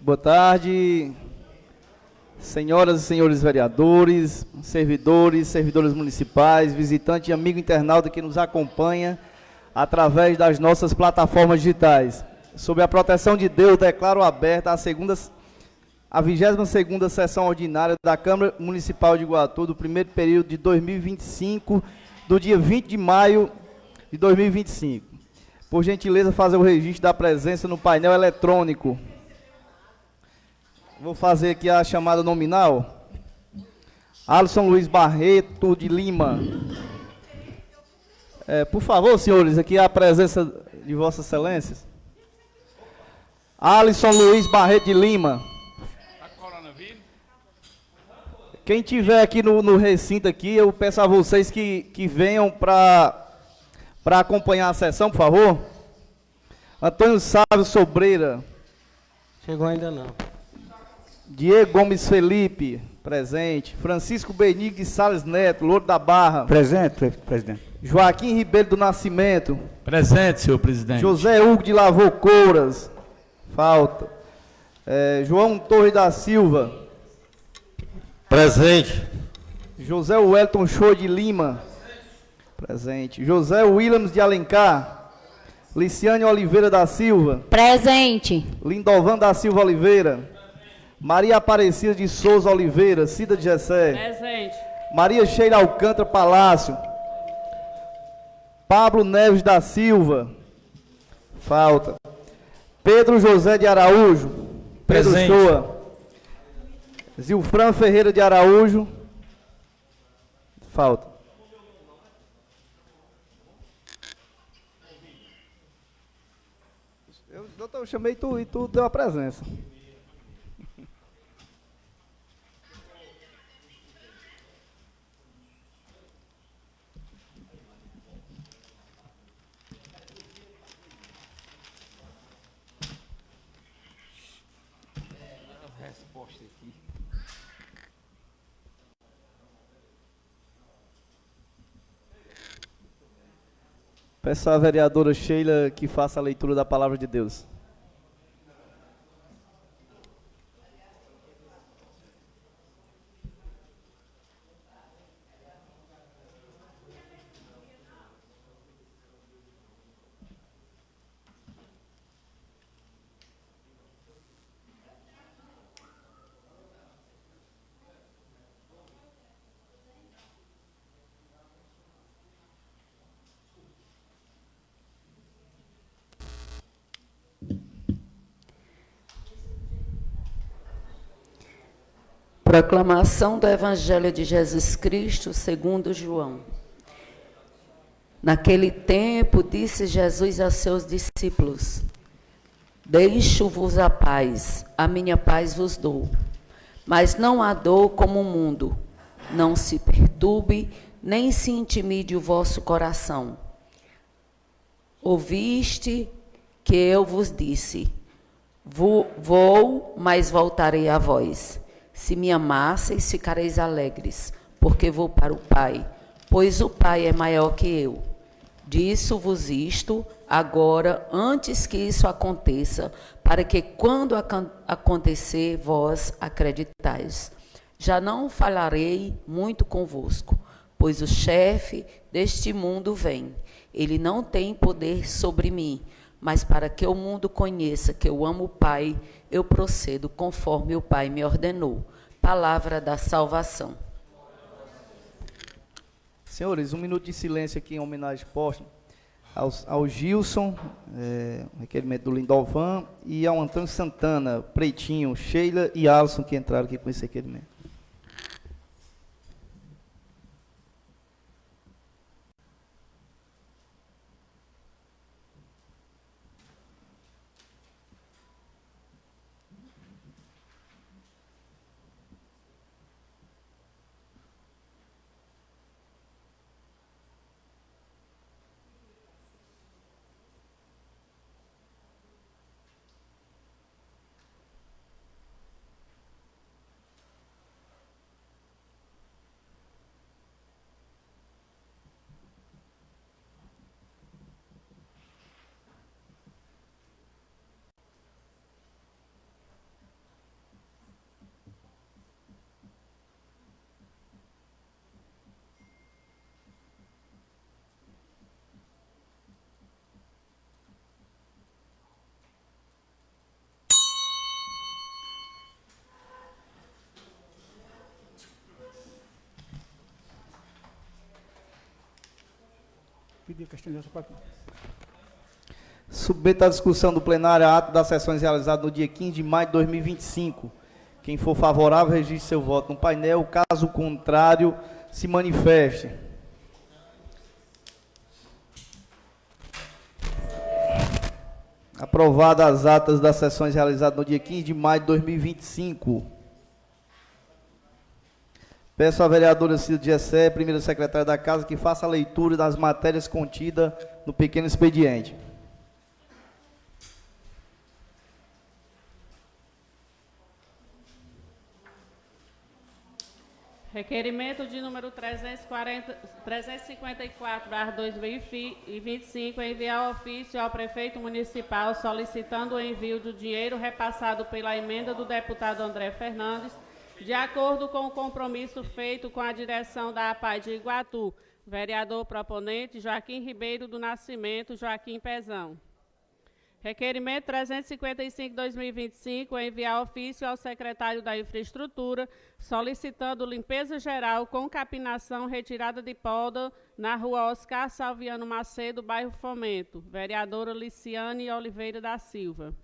Boa tarde, senhoras e senhores vereadores, servidores, servidoras municipais, visitante e amigo internauta que nos acompanha através das nossas plataformas digitais. Sob a proteção de Deus, declaro aberta a 22ª sessão ordinária da Câmara Municipal de Iguatu, do primeiro período de 2025, do dia 20 de maio de 2025. Por gentileza, fazer o registro da presença no painel eletrônico. Vou fazer aqui a chamada nominal. Alisson Luiz Barreto de Lima. Por favor, senhores, aqui a presença de vossas excelências. Alisson Luiz Barreto de Lima. Quem tiver aqui no recinto aqui, eu peço a vocês que venham para acompanhar a sessão, por favor. Antônio Sávio Sobreira. Chegou ainda não. Diego Gomes Felipe, presente. Francisco Benigno de Salles Neto, Louro da Barra. Presente, presidente. Joaquim Ribeiro do Nascimento. Presente, senhor presidente. José Hugo de Lavor Couras. Falta. João Torres da Silva. Presente. José Wellington Show de Lima. Presente. José Williams de Alencar. Liciane Oliveira da Silva. Presente. Lindovan da Silva Oliveira. Maria Aparecida de Souza Oliveira. Cida de Gessé. Presente. Maria Sheila Alcântara Palácio. Pablo Neves da Silva. Falta. Pedro José de Araújo. Pedro Presente. Shoa. Zilfran Ferreira de Araújo. Falta. Doutor, eu chamei tu e tu deu a presença. Peço à vereadora Sheila que faça a leitura da palavra de Deus. Proclamação do Evangelho de Jesus Cristo segundo João. Naquele tempo, disse Jesus a seus discípulos: Deixo-vos a paz, a minha paz vos dou. Mas não a dou como o mundo. Não se perturbe, nem se intimide o vosso coração. Ouviste que eu vos disse: Vou, mas voltarei a vós. Se me amasseis, ficareis alegres, porque vou para o Pai, pois o Pai é maior que eu. Disso-vos isto agora, antes que isso aconteça, para que quando acontecer, vós acreditais. Já não falarei muito convosco, pois o chefe deste mundo vem. Ele não tem poder sobre mim, mas para que o mundo conheça que eu amo o Pai, eu procedo conforme o Pai me ordenou. Palavra da salvação. Senhores, um minuto de silêncio aqui em homenagem póstuma ao Gilson, requerimento do Lindovan, e ao Antônio Santana, Pretinho, Sheila e Alisson, que entraram aqui com esse requerimento. Pedir a questão de papel. Submeto à discussão do plenário a ato das sessões realizadas no dia 15 de maio de 2025. Quem for favorável, registre seu voto no painel. Caso contrário, se manifeste. Aprovadas as atas das sessões realizadas no dia 15 de maio de 2025. Peço à vereadora Cida Gessé, primeira secretária da Casa, que faça a leitura das matérias contidas no pequeno expediente. Requerimento de número 354/2025, enviar ofício ao prefeito municipal solicitando o envio do dinheiro repassado pela emenda do deputado André Fernandes, de acordo com o compromisso feito com a direção da APAI de Iguatu. Vereador proponente Joaquim Ribeiro do Nascimento, Joaquim Pezão. Requerimento 355/2025, enviar ofício ao secretário da Infraestrutura, solicitando limpeza geral com capinação, retirada de poda na rua Oscar Salviano Macedo, bairro Fomento. Vereadora Liciane Oliveira da Silva.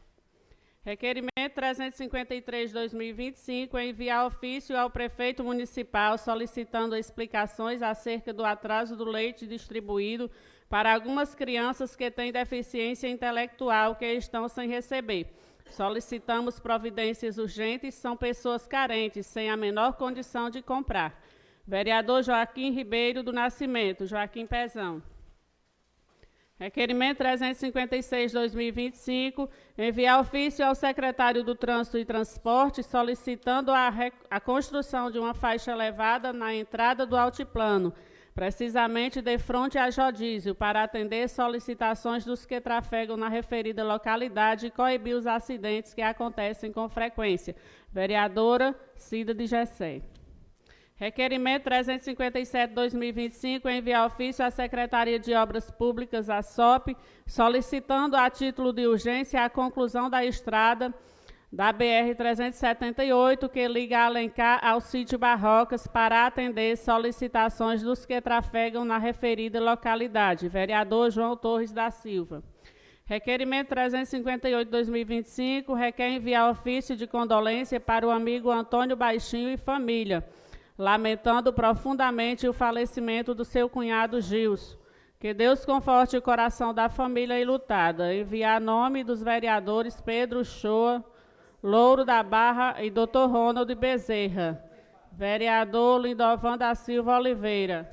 Requerimento 353/2025, enviar ofício ao prefeito municipal, solicitando explicações acerca do atraso do leite distribuído para algumas crianças que têm deficiência intelectual que estão sem receber. Solicitamos providências urgentes, são pessoas carentes, sem a menor condição de comprar. Vereador Joaquim Ribeiro do Nascimento, Joaquim Pezão. Requerimento 356/2025, enviar ofício ao secretário do Trânsito e Transporte, solicitando a construção de uma faixa elevada na entrada do altiplano, precisamente de frente a Jodísio, para atender solicitações dos que trafegam na referida localidade e coibir os acidentes que acontecem com frequência. Vereadora Cida de Gessé. Requerimento 357/2025, enviar ofício à Secretaria de Obras Públicas, a SOP, solicitando a título de urgência a conclusão da estrada da BR-378, que liga Alencar ao sítio Barrocas, para atender solicitações dos que trafegam na referida localidade. Vereador João Torres da Silva. Requerimento 358/2025, requer enviar ofício de condolência para o amigo Antônio Baixinho e família, lamentando profundamente o falecimento do seu cunhado Gilson. Que Deus conforte o coração da família enlutada. Enviar nome dos vereadores Pedro Shoa, Louro da Barra e Dr. Ronald Bezerra. Vereador Lindovan da Silva Oliveira.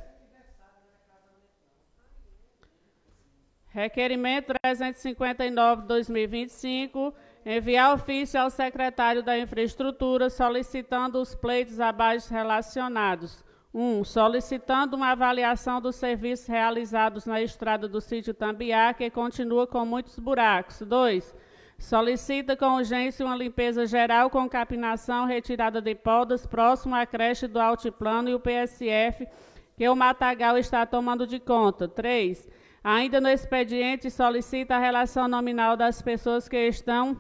Requerimento 359/2025, enviar ofício ao secretário da Infraestrutura solicitando os pleitos abaixo relacionados. 1. Solicitando uma avaliação dos serviços realizados na estrada do sítio Tambiá, que continua com muitos buracos. 2. Solicita com urgência uma limpeza geral com capinação, retirada de podas, próximo à creche do Altiplano e o PSF, que o Matagal está tomando de conta. 3. Ainda no expediente, solicita a relação nominal das pessoas que estão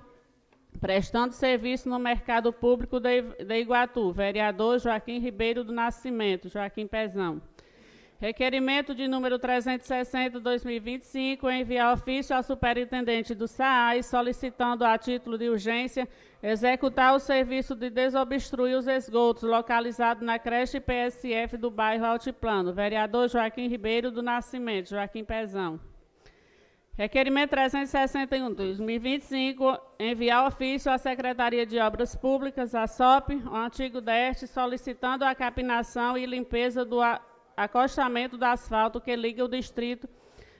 prestando serviço no mercado público de Iguatu. Vereador Joaquim Ribeiro do Nascimento, Joaquim Pezão. Requerimento de número 360/2025, enviar ofício ao superintendente do SAAI, solicitando a título de urgência executar o serviço de desobstruir os esgotos localizados na creche PSF do bairro Altiplano. Vereador Joaquim Ribeiro do Nascimento, Joaquim Pezão. Requerimento 361/2025, enviar ofício à Secretaria de Obras Públicas, a SOP, o antigo DERT, solicitando a capinação e limpeza do acostamento do asfalto que liga o distrito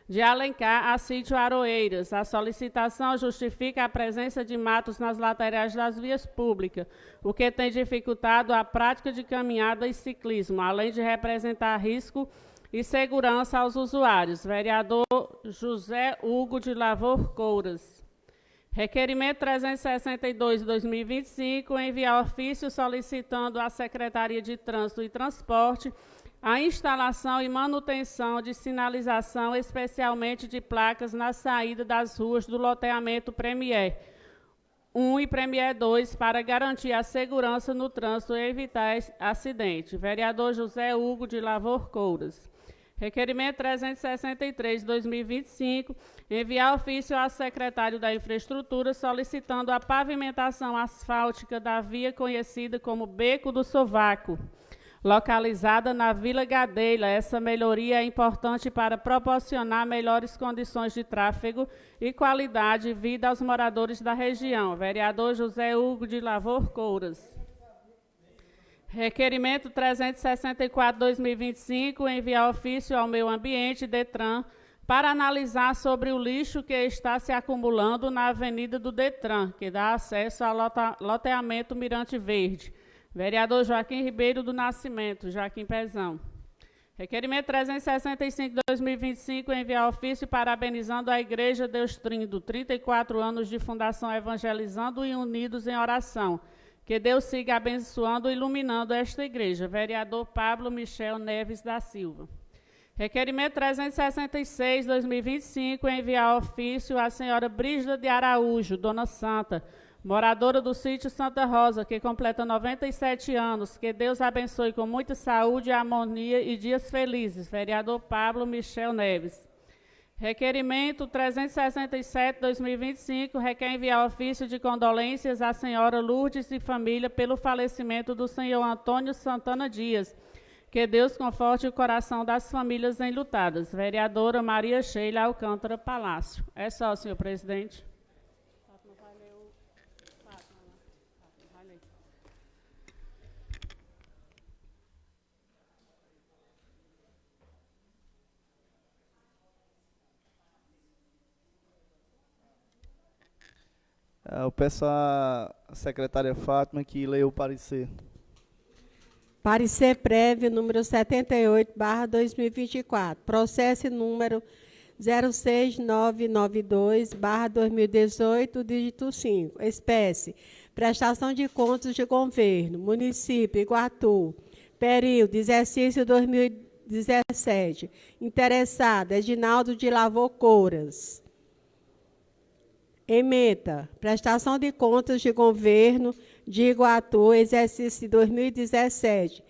de Alencar a sítio Aroeiras. A solicitação justifica a presença de matos nas laterais das vias públicas, o que tem dificultado a prática de caminhada e ciclismo, além de representar risco e segurança aos usuários. Vereador José Hugo de Lavor Couras. Requerimento 362/2025, enviar ofício solicitando à Secretaria de Trânsito e Transporte a instalação e manutenção de sinalização, especialmente de placas na saída das ruas do loteamento Premier 1 e Premier 2, para garantir a segurança no trânsito e evitar acidente. Vereador José Hugo de Lavor Couras. Requerimento 363, 2025, enviar ofício ao secretário da Infraestrutura solicitando a pavimentação asfáltica da via conhecida como Beco do Sovaco, localizada na Vila Gadeila. Essa melhoria é importante para proporcionar melhores condições de tráfego e qualidade de vida aos moradores da região. Vereador José Hugo de Lavor Couras. Requerimento 364, 2025, enviar ofício ao Meio Ambiente, DETRAN, para analisar sobre o lixo que está se acumulando na Avenida do DETRAN, que dá acesso ao loteamento Mirante Verde. Vereador Joaquim Ribeiro do Nascimento, Joaquim Pezão. Requerimento 365, 2025, enviar ofício parabenizando a Igreja Deus Trindo, 34 anos de fundação Evangelizando e Unidos em Oração. Que Deus siga abençoando e iluminando esta igreja. Vereador Pablo Michel Neves da Silva. Requerimento 366, 2025, enviar ofício à senhora Brígida de Araújo, Dona Santa, moradora do sítio Santa Rosa, que completa 97 anos. Que Deus abençoe com muita saúde, harmonia e dias felizes. Vereador Pablo Michel Neves. Requerimento 367, 2025, requer enviar ofício de condolências à senhora Lourdes e família pelo falecimento do senhor Antônio Santana Dias. Que Deus conforte o coração das famílias enlutadas. Vereadora Maria Sheila Alcântara Palácio. É só, senhor presidente. Eu peço à secretária Fátima que leia o parecer. Parecer prévio número 78/2024. Processo número 06992/2018, dígito 5. Espécie: prestação de contas de governo, município Iguatu. Período: exercício 2017. Interessado: Edinaldo de Lavor Couras. Ementa: prestação de contas de governo de Iguatu, exercício de 2017.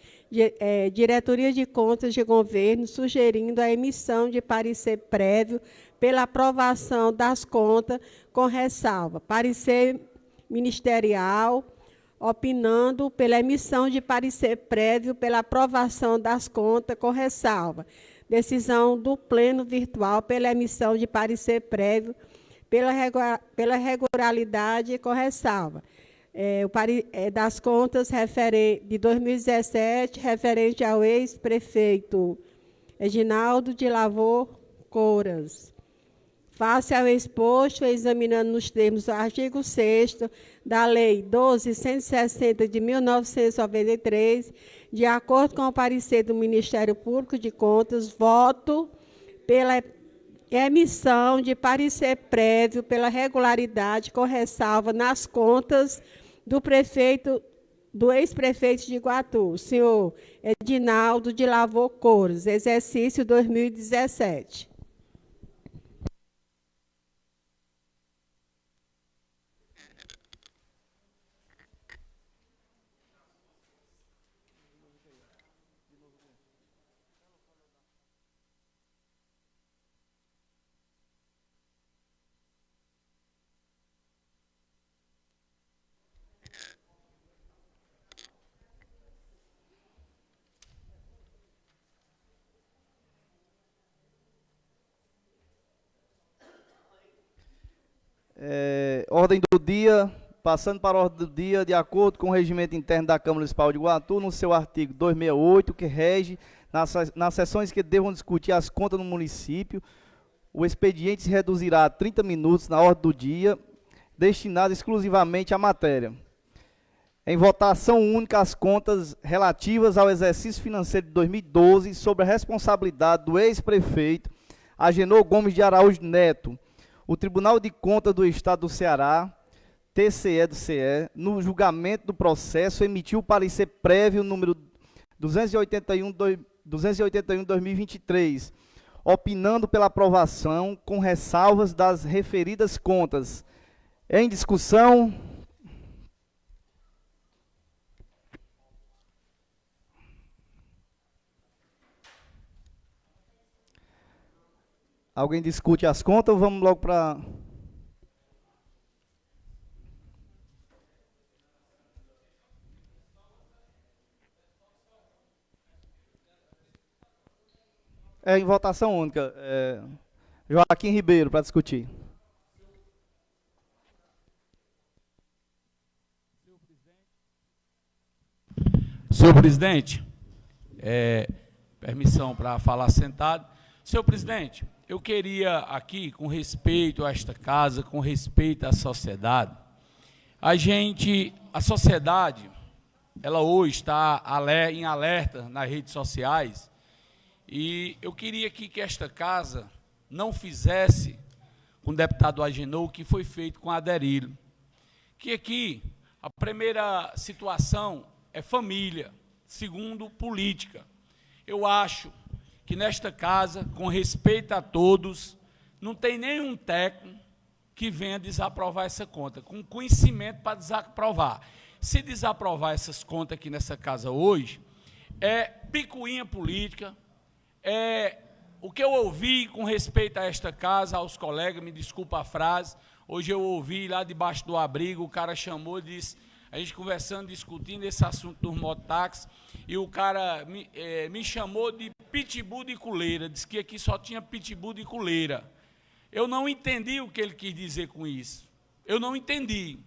Diretoria de Contas de Governo sugerindo a emissão de parecer prévio pela aprovação das contas com ressalva. Parecer ministerial, opinando pela emissão de parecer prévio pela aprovação das contas com ressalva. Decisão do Pleno Virtual pela emissão de parecer prévio pela regularidade com ressalva. Das contas de 2017, referente ao ex-prefeito Edinaldo de Lavor Couras. Face ao exposto, examinando nos termos do artigo 6º da Lei 12.160 de 1993, de acordo com o parecer do Ministério Público de Contas, voto pela emissão de parecer prévio pela regularidade com ressalva nas contas do ex-prefeito de Iguatu, senhor Edinaldo de Lavor Couras, exercício 2017. Ordem do dia, passando para a ordem do dia, de acordo com o regimento interno da Câmara Municipal de Iguatu, no seu artigo 268, que rege nas sessões que devam discutir as contas no município, o expediente se reduzirá a 30 minutos na ordem do dia, destinado exclusivamente à matéria. Em votação única, as contas relativas ao exercício financeiro de 2012, sob a responsabilidade do ex-prefeito Agenor Gomes de Araújo Neto, o Tribunal de Contas do Estado do Ceará, TCE do CE, no julgamento do processo, emitiu o parecer prévio número 281/2023, opinando pela aprovação com ressalvas das referidas contas. Em discussão. Alguém discute as contas ou vamos logo para... É em votação única. Joaquim Ribeiro, para discutir. Senhor presidente, permissão para falar sentado. Senhor presidente, eu queria aqui, com respeito a esta casa, com respeito à sociedade, a sociedade, ela hoje está em alerta nas redes sociais, e eu queria aqui que esta casa não fizesse com o deputado Agenor o que foi feito com Aderilho. Que aqui, a primeira situação é família, segundo, política. Eu acho que nesta casa, com respeito a todos, não tem nenhum técnico que venha desaprovar essa conta, com conhecimento para desaprovar. Se desaprovar essas contas aqui nessa casa hoje, é picuinha política, o que eu ouvi com respeito a esta casa, aos colegas, me desculpa a frase, hoje eu ouvi lá debaixo do abrigo, o cara chamou e disse, a gente conversando, discutindo esse assunto dos mototáxis, e o cara me chamou de pitbull de coleira, disse que aqui só tinha pitbull de coleira. Eu não entendi o que ele quis dizer com isso. Eu não entendi.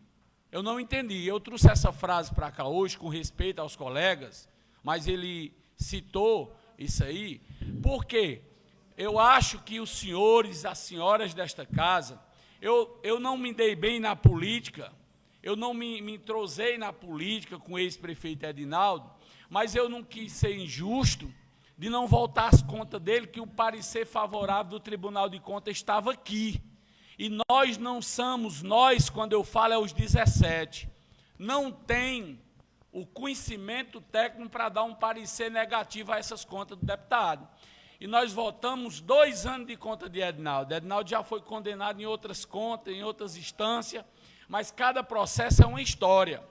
Eu trouxe essa frase para cá hoje, com respeito aos colegas, mas ele citou isso aí, porque eu acho que os senhores, as senhoras desta casa, eu não me dei bem na política, eu não me entrosei na política com o ex-prefeito Edinaldo, mas eu não quis ser injusto de não voltar às contas dele, que o parecer favorável do Tribunal de Contas estava aqui. E nós não somos, quando eu falo é os 17, não tem o conhecimento técnico para dar um parecer negativo a essas contas do deputado. E nós votamos 2 anos de conta de Edinaldo. Edinaldo já foi condenado em outras contas, em outras instâncias, mas cada processo é uma história.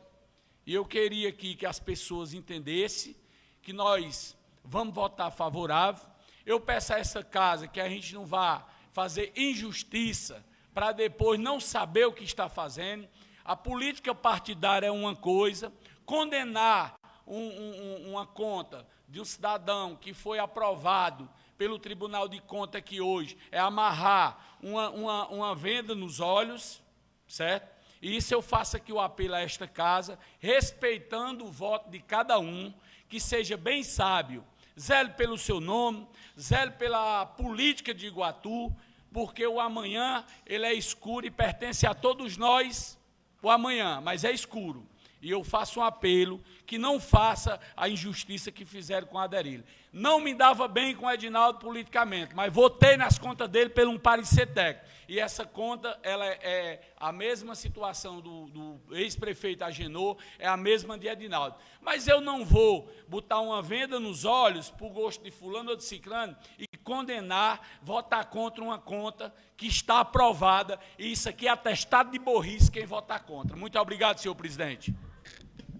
E eu queria aqui que as pessoas entendessem que nós vamos votar favorável. Eu peço a essa casa que a gente não vá fazer injustiça para depois não saber o que está fazendo. A política partidária é uma coisa, condenar uma conta de um cidadão que foi aprovado pelo Tribunal de Contas aqui hoje é amarrar uma venda nos olhos, certo? E isso eu faço aqui o apelo a esta casa, respeitando o voto de cada um, que seja bem sábio, zele pelo seu nome, zele pela política de Iguatu, porque o amanhã ele é escuro e pertence a todos nós, o amanhã, mas é escuro. E eu faço um apelo que não faça a injustiça que fizeram com Aderilho. Não me dava bem com o Edinaldo politicamente, mas votei nas contas dele pelo um parecer técnico. E essa conta, ela é a mesma situação do ex-prefeito Agenor, é a mesma de Edinaldo. Mas eu não vou botar uma venda nos olhos por gosto de fulano ou de ciclano e condenar, votar contra uma conta que está aprovada. E isso aqui é atestado de burrice quem votar contra. Muito obrigado, senhor presidente.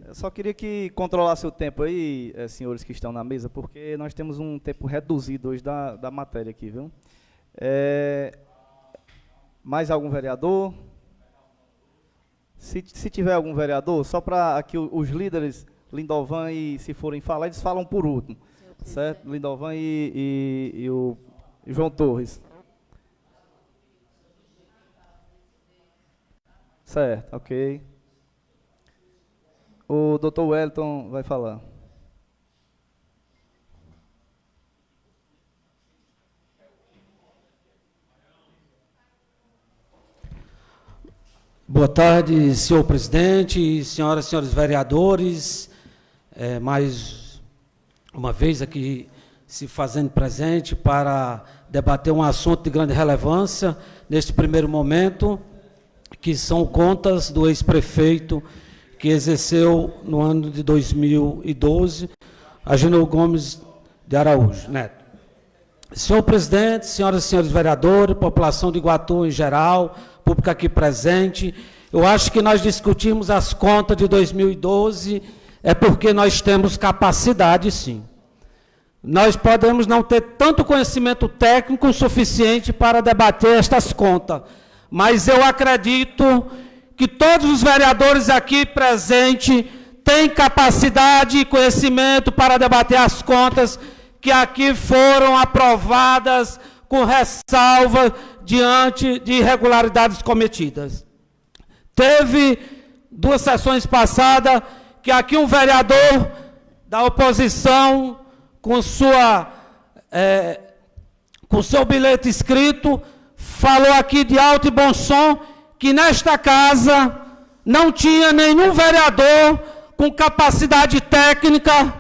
Eu só queria que controlasse o tempo aí, senhores que estão na mesa, porque nós temos um tempo reduzido hoje da matéria aqui, viu? Mais algum vereador? Se tiver algum vereador, só para aqui os líderes, Lindovan e se forem falar, eles falam por último, certo? Lindovan e o João Torres. Certo, ok. O doutor Wellington vai falar. Boa tarde, senhor presidente, senhoras e senhores vereadores. Mais uma vez aqui se fazendo presente para debater um assunto de grande relevância neste primeiro momento, que são contas do ex-prefeito que exerceu no ano de 2012, Agenor Gomes de Araújo Neto. Senhor presidente, senhoras e senhores vereadores, população de Iguatu em geral, público aqui presente, eu acho que nós discutimos as contas de 2012 é porque nós temos capacidade, sim. nós podemos não ter tanto conhecimento técnico suficiente para debater estas contas, mas eu acredito que todos os vereadores aqui presentes têm capacidade e conhecimento para debater as contas que aqui foram aprovadas com ressalva diante de irregularidades cometidas. Teve 2 sessões passadas que aqui um vereador da oposição, com seu bilhete escrito, falou aqui de alto e bom som que nesta casa não tinha nenhum vereador com capacidade técnica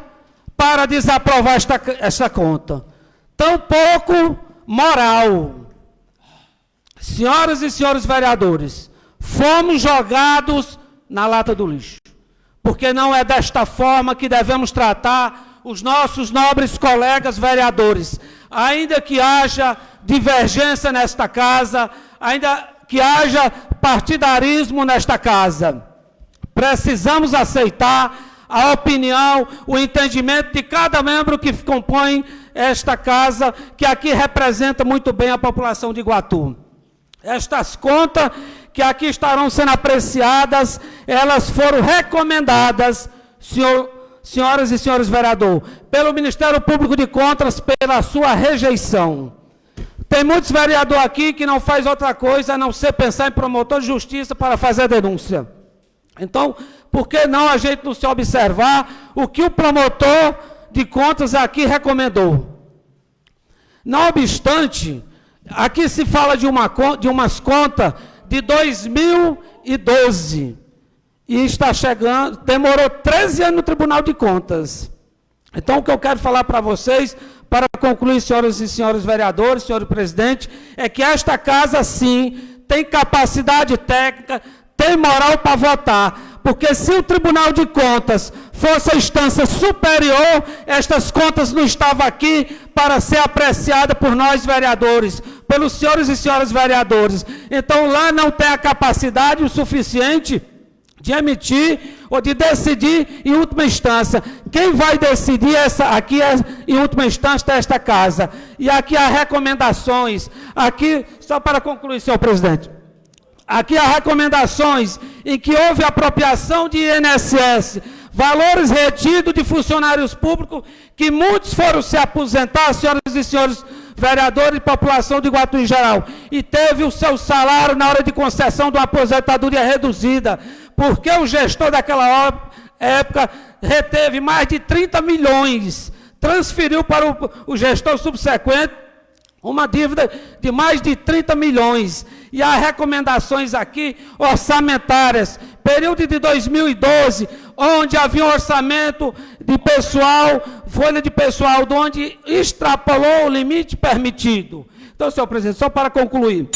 para desaprovar esta conta. Tampouco moral. Senhoras e senhores vereadores, fomos jogados na lata do lixo, porque não é desta forma que devemos tratar os nossos nobres colegas vereadores, ainda que haja divergência nesta casa, ainda que haja partidarismo nesta casa. Precisamos aceitar a opinião, o entendimento de cada membro que compõe esta casa, que aqui representa muito bem a população de Iguatu. Estas contas que aqui estarão sendo apreciadas, elas foram recomendadas, senhoras e senhores vereadores, pelo Ministério Público de Contas, pela sua rejeição. Tem muitos vereadores aqui que não faz outra coisa a não ser pensar em promotor de justiça para fazer denúncia. Então, por que não a gente não se observar o que o promotor de contas aqui recomendou? Não obstante, aqui se fala de umas contas de 2012, e está chegando, demorou 13 anos no Tribunal de Contas. Então, o que eu quero falar para vocês, para concluir, senhoras e senhores vereadores, senhor presidente, é que esta casa, sim, tem capacidade técnica, tem moral para votar, porque se o Tribunal de Contas fosse a instância superior, estas contas não estavam aqui para ser apreciadas por nós vereadores, pelos senhores e senhoras vereadores. Então, lá não tem a capacidade o suficiente de emitir ou de decidir em última instância. Quem vai decidir aqui em última instância é esta casa. E aqui há recomendações, aqui, só para concluir, senhor presidente, aqui há recomendações em que houve apropriação de INSS, valores retidos de funcionários públicos, que muitos foram se aposentar, senhoras e senhores vereadores e população de Iguatu em geral, e teve o seu salário na hora de concessão de uma aposentadoria reduzida, porque o gestor daquela época reteve mais de 30 milhões, transferiu para o gestor subsequente uma dívida de mais de 30 milhões. E há recomendações aqui orçamentárias, período de 2012, onde havia um orçamento de pessoal, folha de pessoal, onde extrapolou o limite permitido. Então, senhor presidente, só para concluir.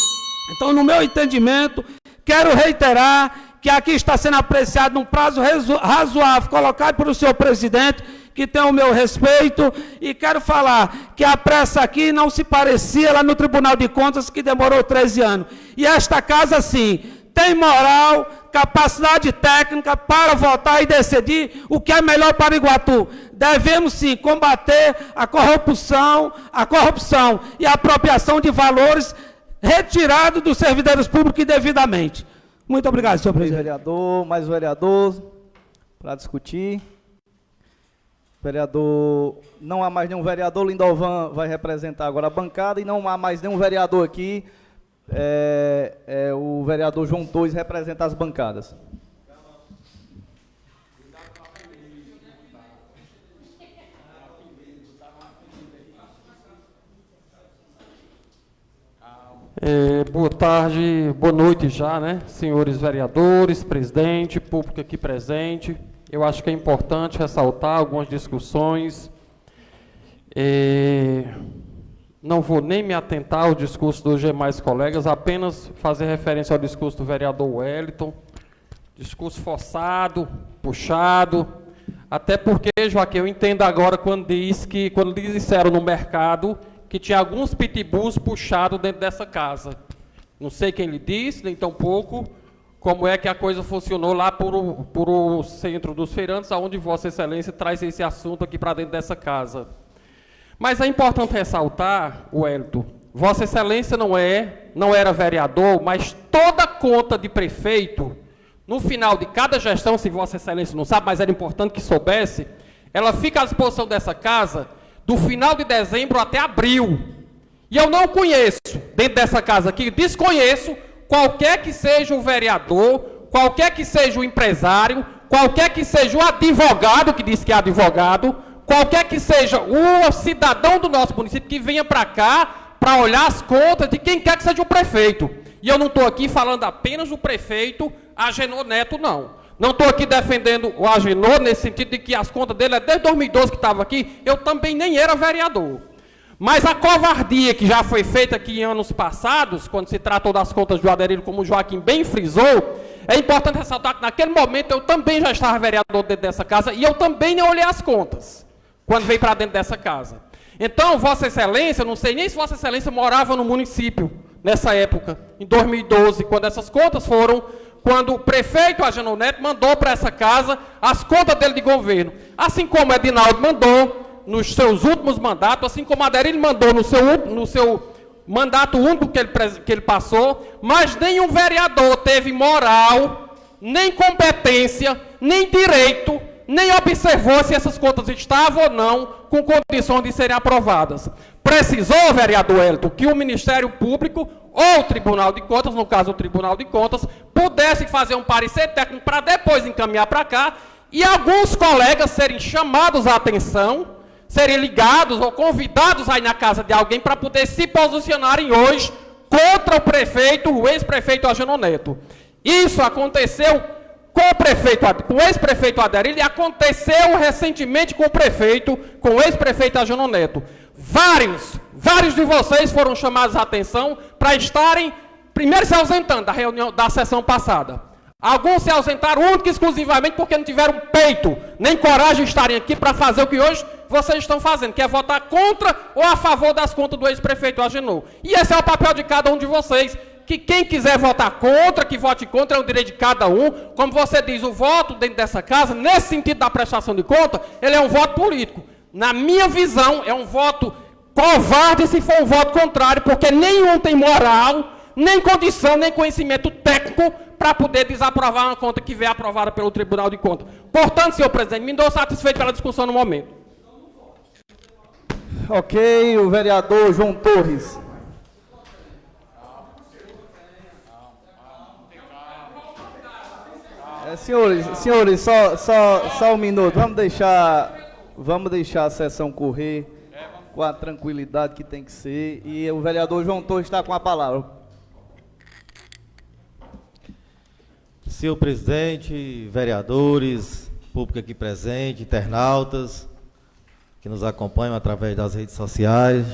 Então, no meu entendimento, quero reiterar que aqui está sendo apreciado num prazo razoável, colocado pelo senhor presidente, que tem o meu respeito, e quero falar que a pressa aqui não se parecia lá no Tribunal de Contas, que demorou 13 anos. E esta casa, sim, tem moral, capacidade técnica para votar e decidir o que é melhor para Iguatu. Devemos, sim, combater a corrupção e a apropriação de valores retirados dos servidores públicos indevidamente. Muito obrigado, senhor presidente. Mais vereador para discutir. Vereador, não há mais nenhum vereador, Lindovan vai representar agora a bancada, e não há mais nenhum vereador aqui, o vereador João Torres representa as bancadas. Boa tarde, boa noite já, né? Senhores vereadores, presidente, público aqui presente. Eu acho que é importante ressaltar algumas discussões. Não vou nem me atentar ao discurso dos demais colegas, apenas fazer referência ao discurso do vereador Wellington. Discurso forçado, puxado, até porque, Joaquim, eu entendo agora quando disseram no mercado que tinha alguns pitbulls puxados dentro dessa casa. Não sei quem lhe disse, nem tampouco como é que a coisa funcionou lá por o centro dos feirantes, aonde Vossa Excelência traz esse assunto aqui para dentro dessa casa. Mas é importante ressaltar, Wellington, Vossa Excelência não era vereador, mas toda conta de prefeito, no final de cada gestão, se Vossa Excelência não sabe, mas era importante que soubesse, ela fica à disposição dessa casa do final de dezembro até abril. E eu não conheço, dentro dessa casa aqui, desconheço qualquer que seja o vereador, qualquer que seja o empresário, qualquer que seja o advogado, que diz que é advogado, qualquer que seja o cidadão do nosso município que venha para cá para olhar as contas de quem quer que seja o prefeito. E eu não estou aqui falando apenas do prefeito Agenor Neto, não. Não estou aqui defendendo o Agenor nesse sentido de que as contas dele é desde 2012 que estava aqui, eu também nem era vereador. Mas a covardia que já foi feita aqui em anos passados, quando se tratou das contas do Aderildo, como o Joaquim bem frisou, é importante ressaltar que naquele momento eu também já estava vereador dentro dessa casa e eu também não olhei as contas, quando veio para dentro dessa casa. Então, Vossa Excelência, não sei nem se Vossa Excelência morava no município, nessa época, em 2012, quando essas contas foram, quando o prefeito Agenor Neto mandou para essa casa as contas dele de governo. Assim como Edinaldo mandou nos seus últimos mandatos, assim como Aderildo mandou no seu mandato único que ele passou, mas nenhum vereador teve moral, nem competência, nem direito, nem observou se essas contas estavam ou não com condições de serem aprovadas. Precisou, vereador Wellington, que o Ministério Público ou o Tribunal de Contas, no caso o Tribunal de Contas, pudesse fazer um parecer técnico para depois encaminhar para cá e alguns colegas serem chamados à atenção, serem ligados ou convidados aí na casa de alguém para poder se posicionarem hoje contra o prefeito, o ex-prefeito Agenor Neto. Isso aconteceu com o ex-prefeito Aderildo e aconteceu recentemente com o ex-prefeito Agenor Neto. Vários de vocês foram chamados à atenção para estarem, primeiro se ausentando da reunião, da sessão passada. Alguns se ausentaram única e exclusivamente porque não tiveram peito, nem coragem de estarem aqui para fazer o que hoje vocês estão fazendo, que é votar contra ou a favor das contas do ex-prefeito Agenor. E esse é o papel de cada um de vocês, que quem quiser votar contra, que vote contra, é o direito de cada um. Como você diz, o voto dentro dessa casa, nesse sentido da prestação de conta, ele é um voto político. Na minha visão, é um voto covarde se for um voto contrário, porque nenhum tem moral, nem condição, nem conhecimento técnico para poder desaprovar uma conta que veio aprovada pelo Tribunal de Contas. Portanto, senhor presidente, me dou satisfeito pela discussão no momento. Ok, o vereador João Torres. Senhores, só um minuto. Vamos deixar a sessão correr com a tranquilidade que tem que ser. E o vereador João Torres está com a palavra. Senhor presidente, vereadores, público aqui presente, internautas que nos acompanham através das redes sociais.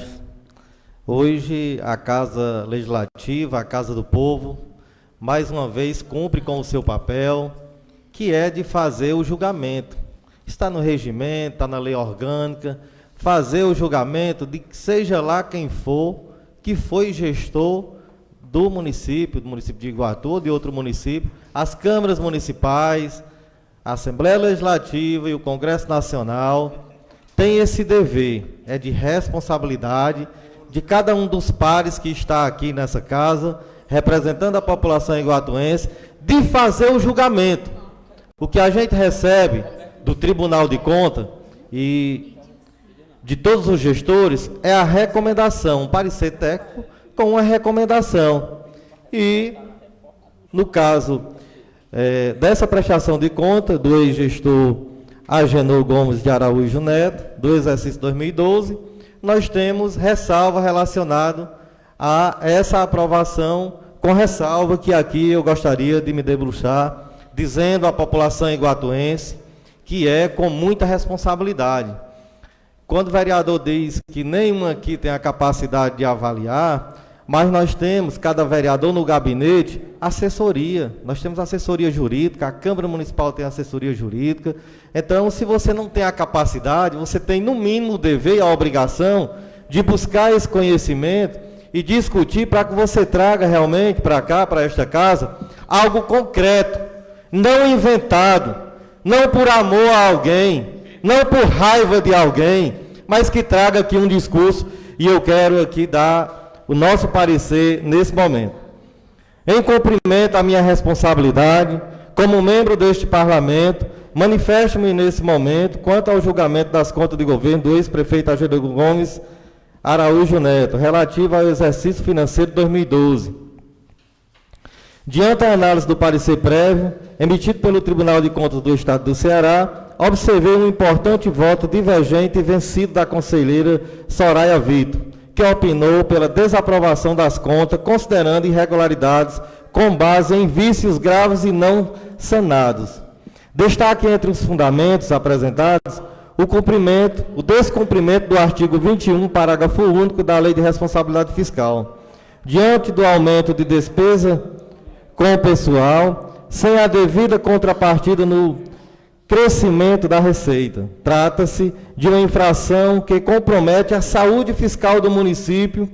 Hoje a Casa Legislativa, a Casa do Povo, mais uma vez cumpre com o seu papel, que é de fazer o julgamento. Está no regimento, está na lei orgânica, fazer o julgamento de que seja lá quem for, que foi gestor do município de Iguatu ou de outro município, as câmaras municipais, a Assembleia Legislativa e o Congresso Nacional têm esse dever, é de responsabilidade de cada um dos pares que está aqui nessa casa, representando a população iguatuense, de fazer o julgamento. O que a gente recebe do Tribunal de Contas e de todos os gestores é a recomendação, um parecer técnico com uma recomendação. E, no caso dessa prestação de conta do ex-gestor Agenor Gomes de Araújo Neto, do exercício 2012, nós temos ressalva relacionado a essa aprovação, com ressalva que aqui eu gostaria de me debruçar, dizendo à população iguatuense que é com muita responsabilidade. Quando o vereador diz que nenhum aqui tem a capacidade de avaliar, mas nós temos, cada vereador no gabinete, assessoria. Nós temos assessoria jurídica, a Câmara Municipal tem assessoria jurídica. Então, se você não tem a capacidade, você tem no mínimo o dever e a obrigação de buscar esse conhecimento e discutir para que você traga realmente para cá, para esta casa, algo concreto, não inventado, não por amor a alguém, não por raiva de alguém, mas que traga aqui um discurso, e eu quero aqui dar o nosso parecer nesse momento. Em cumprimento à minha responsabilidade, como membro deste Parlamento, manifesto-me nesse momento quanto ao julgamento das contas de governo do ex-prefeito Agenor Gomes Araújo Neto, relativo ao exercício financeiro de 2012. Diante da análise do parecer prévio, emitido pelo Tribunal de Contas do Estado do Ceará, observei um importante voto divergente e vencido da conselheira Soraya Vitor, que opinou pela desaprovação das contas, considerando irregularidades com base em vícios graves e não sanados. Destaque entre os fundamentos apresentados o descumprimento do artigo 21, parágrafo único da Lei de Responsabilidade Fiscal. Diante do aumento de despesa com o pessoal, sem a devida contrapartida no crescimento da receita. Trata-se de uma infração que compromete a saúde fiscal do município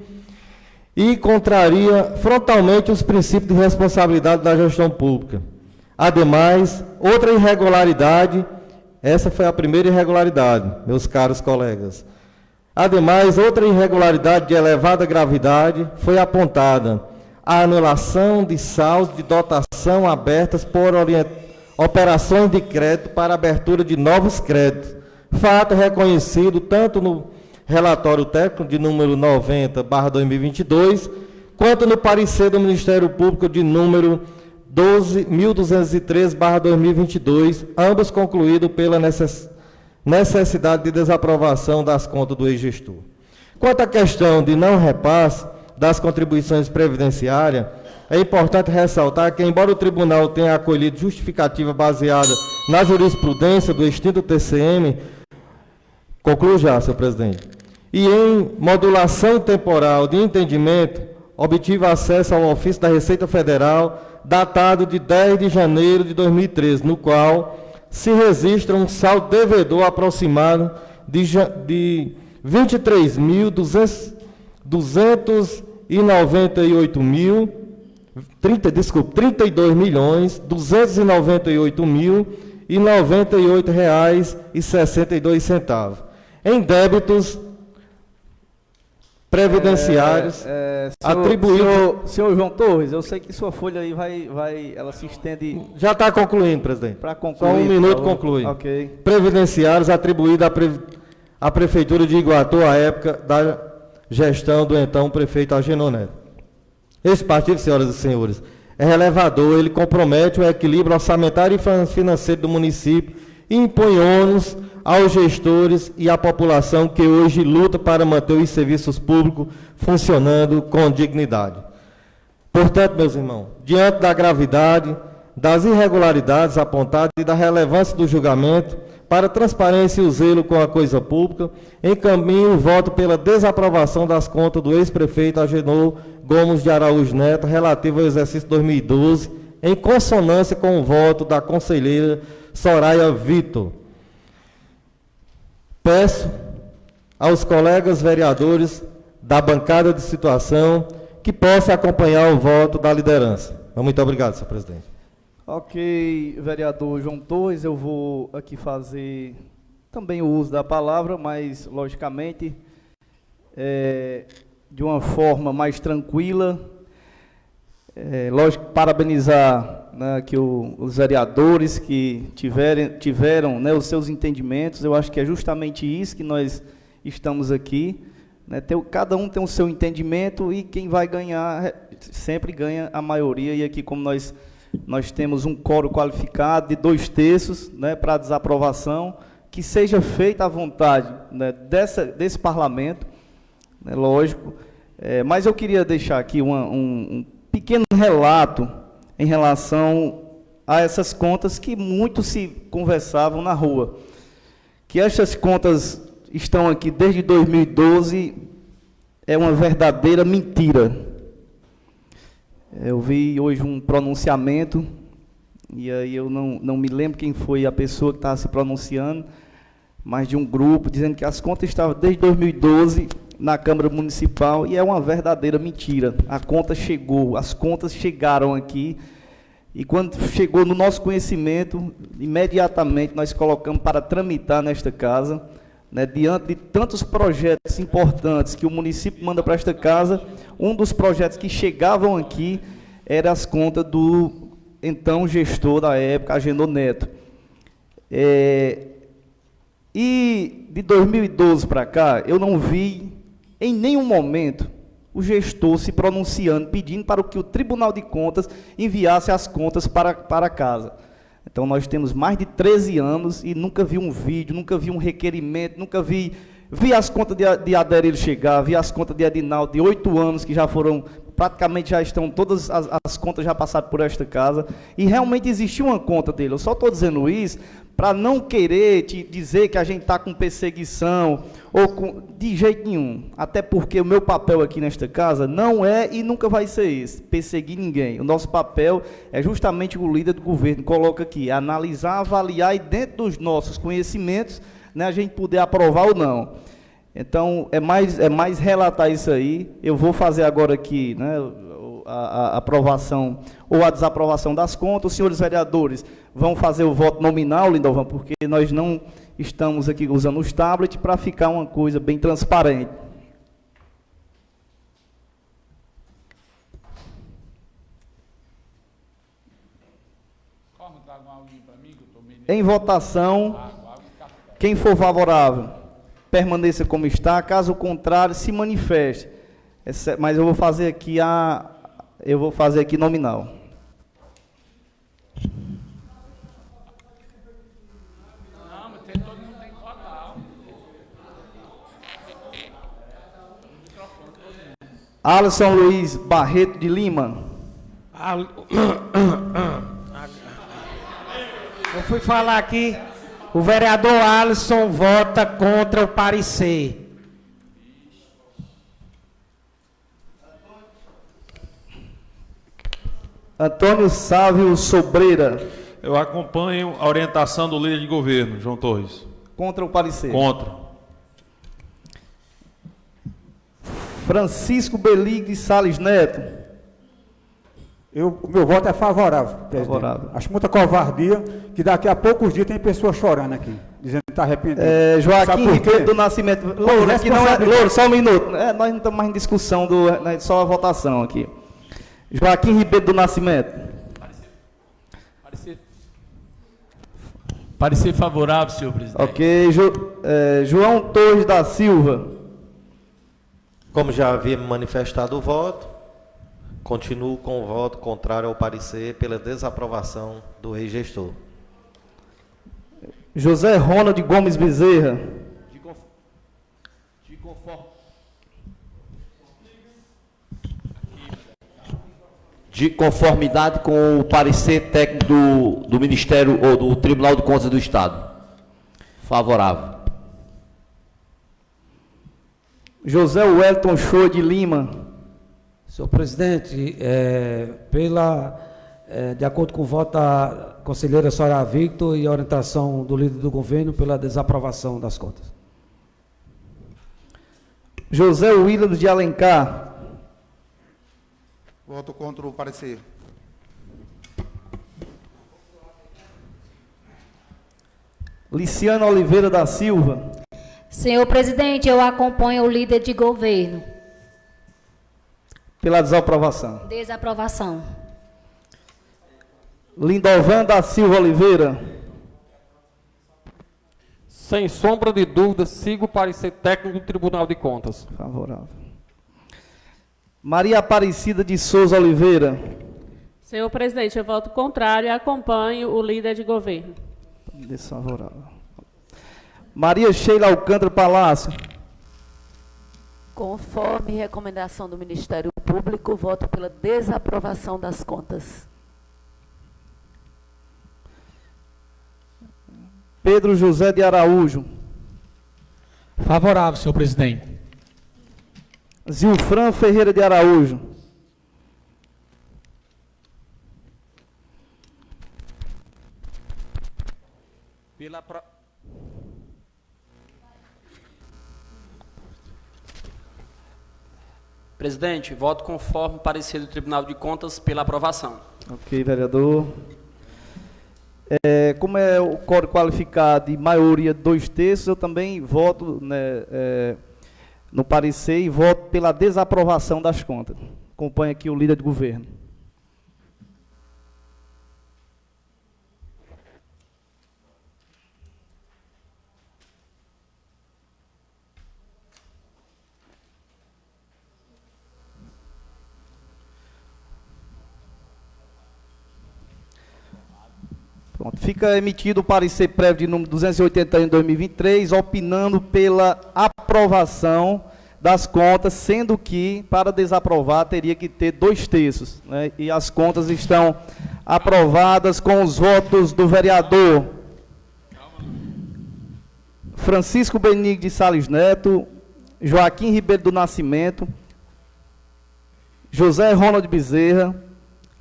e contraria frontalmente os princípios de responsabilidade da gestão pública. Ademais, outra irregularidade, essa foi a primeira irregularidade, meus caros colegas. Ademais, outra irregularidade de elevada gravidade foi apontada: a anulação de saldos de dotação abertas por operações de crédito para abertura de novos créditos. Fato reconhecido tanto no relatório técnico de número 90/2022, quanto no parecer do Ministério Público de número 12.203/2022, ambos concluídos pela necessidade de desaprovação das contas do ex-gestor. Quanto à questão de não repasse das contribuições previdenciárias, é importante ressaltar que, embora o tribunal tenha acolhido justificativa baseada na jurisprudência do extinto TCM, concluo já, senhor presidente, e em modulação temporal de entendimento, obtive acesso ao ofício da Receita Federal, datado de 10 de janeiro de 2013, no qual se registra um saldo devedor aproximado de 32.298.098,62 em débitos previdenciários atribuídos. Senhor João Torres, eu sei que sua folha aí ela se estende. Já está concluindo, presidente. Para concluir. Só um minuto conclui. Ok. Previdenciários atribuídos à Prefeitura de Iguatu à época da gestão do então prefeito Agenor Neto. Esse partido, senhoras e senhores, é relevador, ele compromete o equilíbrio orçamentário e financeiro do município e impõe ônus aos gestores e à população que hoje luta para manter os serviços públicos funcionando com dignidade. Portanto, meus irmãos, diante da gravidade, das irregularidades apontadas e da relevância do julgamento, para a transparência e o zelo com a coisa pública, encaminho o voto pela desaprovação das contas do ex-prefeito Agenor Gomes de Araújo Neto, relativo ao exercício 2012, em consonância com o voto da conselheira Soraya Vitor. Peço aos colegas vereadores da bancada de situação que possam acompanhar o voto da liderança. Muito obrigado, senhor presidente. Ok, vereador João Torres, eu vou aqui fazer também o uso da palavra, mas, logicamente, de uma forma mais tranquila. Lógico, parabenizar, né, aqui os vereadores que tiveram, né, os seus entendimentos. Eu acho que é justamente isso que nós estamos aqui, né, cada um tem o seu entendimento e quem vai ganhar sempre ganha a maioria. E aqui, como nós temos um quórum qualificado de 2/3, né, para a desaprovação, que seja feita à vontade, né, desse parlamento, né, lógico. Mas eu queria deixar aqui um pequeno relato em relação a essas contas que muito se conversavam na rua. Que essas contas estão aqui desde 2012, é uma verdadeira mentira. Eu vi hoje um pronunciamento, e aí eu não me lembro quem foi a pessoa que estava se pronunciando, mas de um grupo, dizendo que as contas estavam desde 2012 na Câmara Municipal, e é uma verdadeira mentira. A conta chegou, as contas chegaram aqui, e quando chegou no nosso conhecimento, imediatamente nós colocamos para tramitar nesta casa, né, diante de tantos projetos importantes que o município manda para esta casa, um dos projetos que chegavam aqui era as contas do então gestor da época, Agenor Neto. E de 2012 para cá, eu não vi em nenhum momento o gestor se pronunciando, pedindo para que o Tribunal de Contas enviasse as contas para casa. Então, nós temos mais de 13 anos e nunca vi um vídeo, nunca vi um requerimento, nunca vi as contas de Aderil chegar, vi as contas de Edinaldo, de 8 anos, que já foram, praticamente já estão, todas as contas já passaram por esta casa, e realmente existiu uma conta dele. Eu só estou dizendo isso para não querer te dizer que a gente está com perseguição, de jeito nenhum. Até porque o meu papel aqui nesta casa não é e nunca vai ser esse, perseguir ninguém. O nosso papel é justamente o líder do governo coloca aqui, analisar, avaliar e dentro dos nossos conhecimentos, né, a gente poder aprovar ou não. Então, é mais relatar isso aí. Eu vou fazer agora aqui, né, a aprovação ou a desaprovação das contas. Os senhores vereadores vão fazer o voto nominal, Lindovan, porque nós não estamos aqui usando os tablets para ficar uma coisa bem transparente. Em votação, quem for favorável, permaneça como está. Caso contrário, se manifeste. Mas eu vou fazer aqui nominal. Não, mas todo mundo tem que votar. Alisson Luiz Barreto de Lima. Eu fui falar aqui, o vereador Alisson vota contra o parecer. Antônio Sávio Sobreira. Eu acompanho a orientação do líder de governo, João Torres. Contra o parecer. Contra. Francisco Belig de Salles Neto. O meu voto é favorável, presidente. Favorável. Acho muita covardia que daqui a poucos dias tem pessoas chorando aqui, dizendo que está arrependido. Joaquim Ribeiro do Nascimento. Louro, aqui não é, Louro, só um minuto. Nós não estamos mais em discussão, só a votação aqui. Joaquim Ribeiro do Nascimento. Parecer favorável, senhor presidente. Ok. João Torres da Silva. Como já havia manifestado o voto, continuo com o voto contrário ao parecer pela desaprovação do ex-gestor. José Ronald Gomes Bezerra. De conformidade com o parecer técnico do Ministério ou do Tribunal de Contas do Estado. Favorável. José Wellington Shoa de Lima. Senhor presidente, de acordo com o voto da conselheira Soraya Victor e a orientação do líder do governo pela desaprovação das contas. José William de Alencar. Voto contra o parecer. Liciano Oliveira da Silva. Senhor presidente, eu acompanho o líder de governo. Pela desaprovação. Desaprovação. Lindovan da Silva Oliveira. Sem sombra de dúvida, sigo o parecer técnico do Tribunal de Contas. Favorável. Maria Aparecida de Souza Oliveira. Senhor presidente, eu voto contrário e acompanho o líder de governo. Desfavorável. Maria Sheila Alcântara Palácio. Conforme recomendação do Ministério Público, voto pela desaprovação das contas. Pedro José de Araújo. Favorável, senhor presidente. Zilfran Ferreira de Araújo. Presidente, voto conforme parecer do Tribunal de Contas pela aprovação. Ok, vereador. Como é o código qualificado de maioria 2/3, eu também voto, né, no parecer e voto pela desaprovação das contas. Acompanha aqui o líder de governo. Pronto, fica emitido o parecer prévio de número 281 de 2023, opinando pela aprovação das contas, sendo que, para desaprovar, teria que ter 2/3, né? E as contas estão aprovadas com os votos do vereador Francisco Benigno de Sales Neto, Joaquim Ribeiro do Nascimento, José Ronald Bezerra,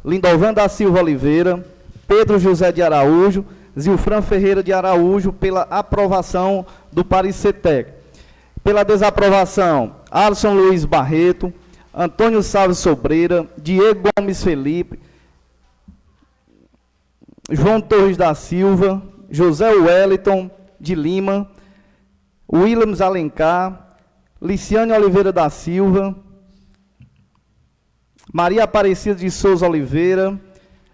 Lindovan da Silva Oliveira, Pedro José de Araújo, Zilfran Ferreira de Araújo, pela aprovação do parecer técnico. Pela desaprovação, Alisson Luiz Barreto, Antônio Salles Sobreira, Diego Gomes Felipe, João Torres da Silva, José Wellington de Lima, Williams Alencar, Liciane Oliveira da Silva, Maria Aparecida de Souza Oliveira,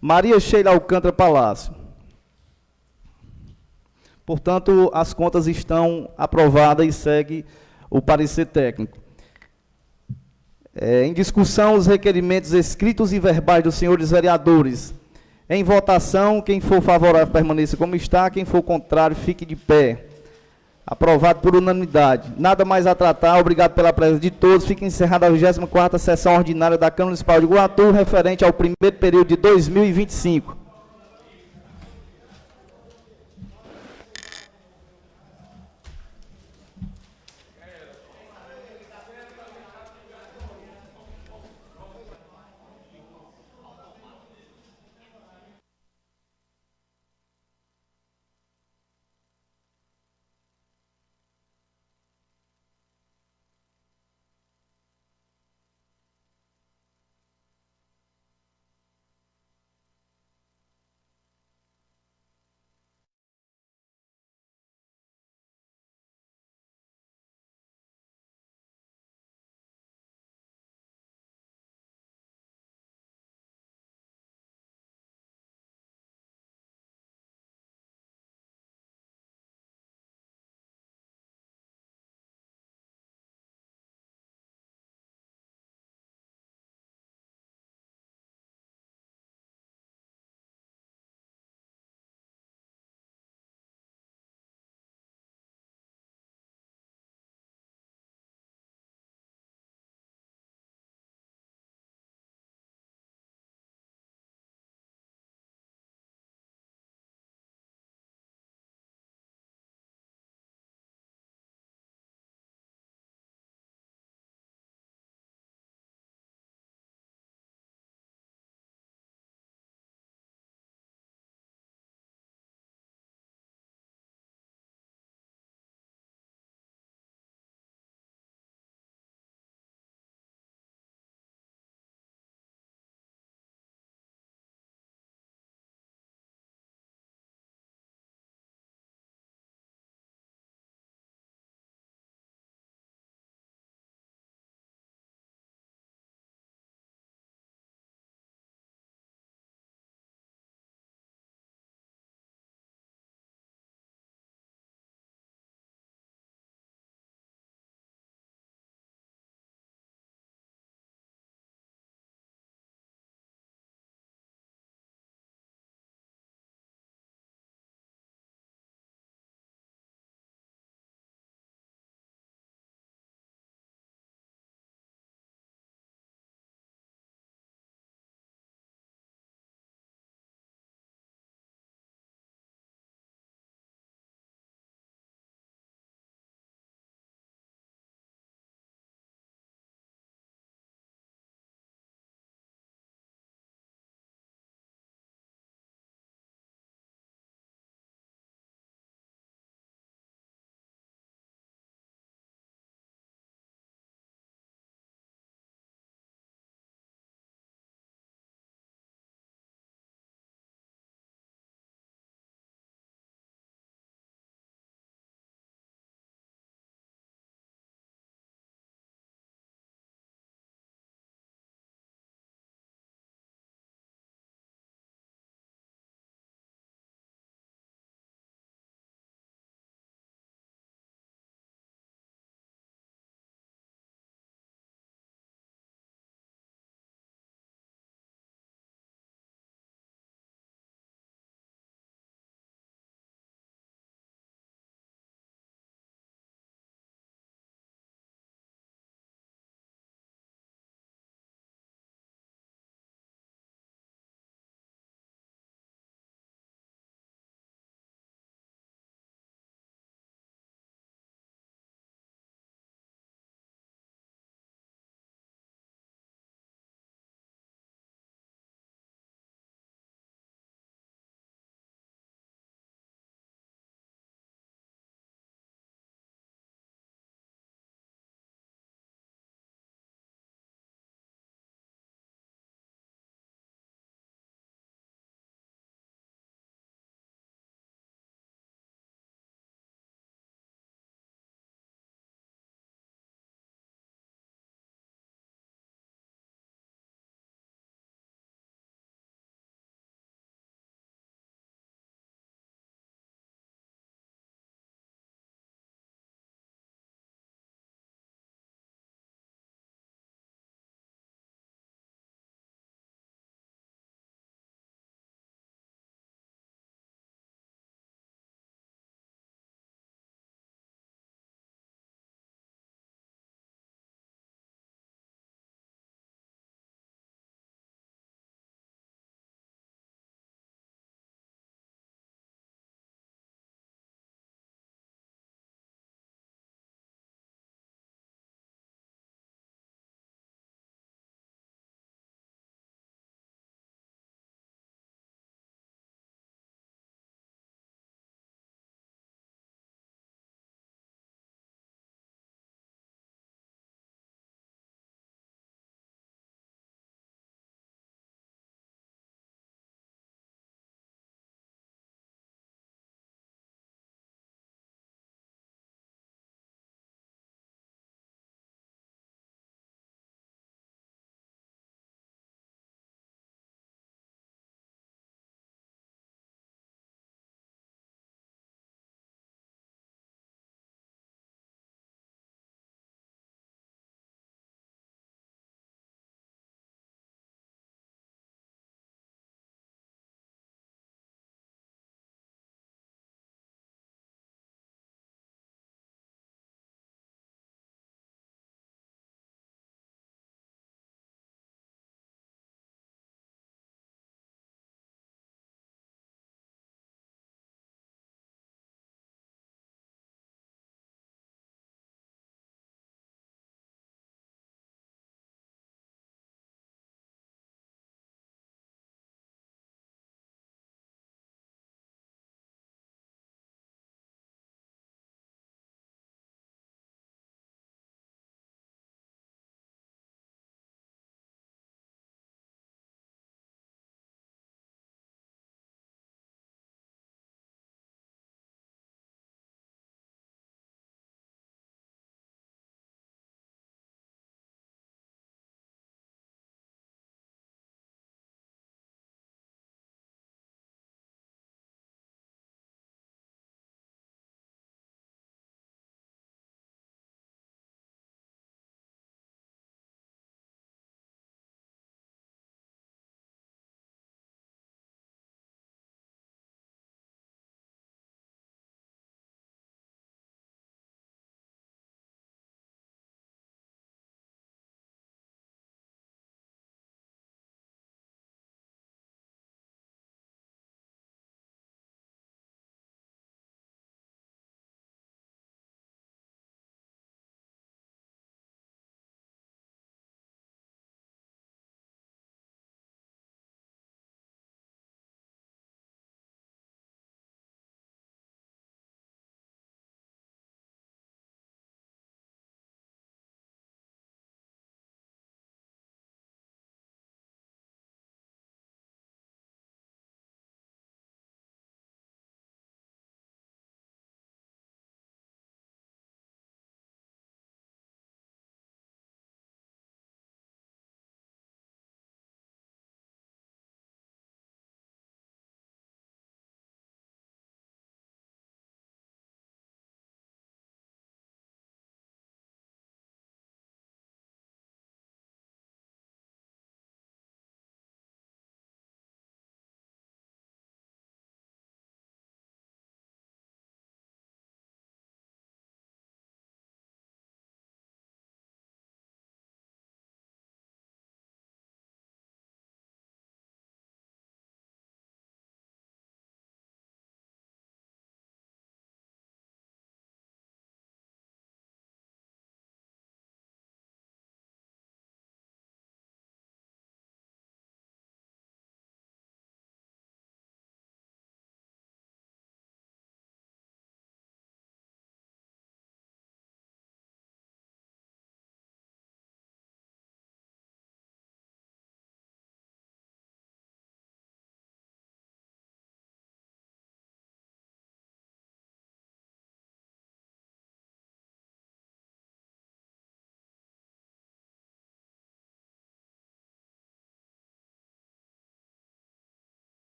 Maria Sheila Alcântara Palácio. Portanto, as contas estão aprovadas e segue o parecer técnico. Em discussão, os requerimentos escritos e verbais dos senhores vereadores. Em votação, quem for favorável permaneça como está, quem for contrário fique de pé. Aprovado por unanimidade. Nada mais a tratar, obrigado pela presença de todos. Fica encerrada a 24ª sessão ordinária da Câmara Municipal de Iguatu, referente ao primeiro período de 2025.